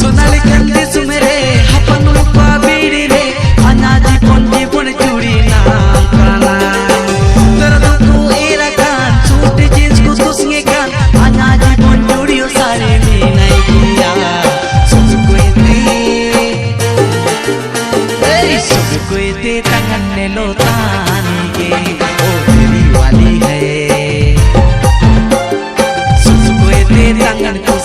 सोनाली कंदी सुमेरे हपन मुका बीड़ी रे अनाजी पोंजी पुन चूड़ी ना काना तर तू एरा कान सूट जींस को तुसंगे कान अनाजी पों चूड़ी ओ सारे में नहीं किया सुख कोई ते tangan ने लो तानी के ओ दिली वाली है सुख कोई ते tangan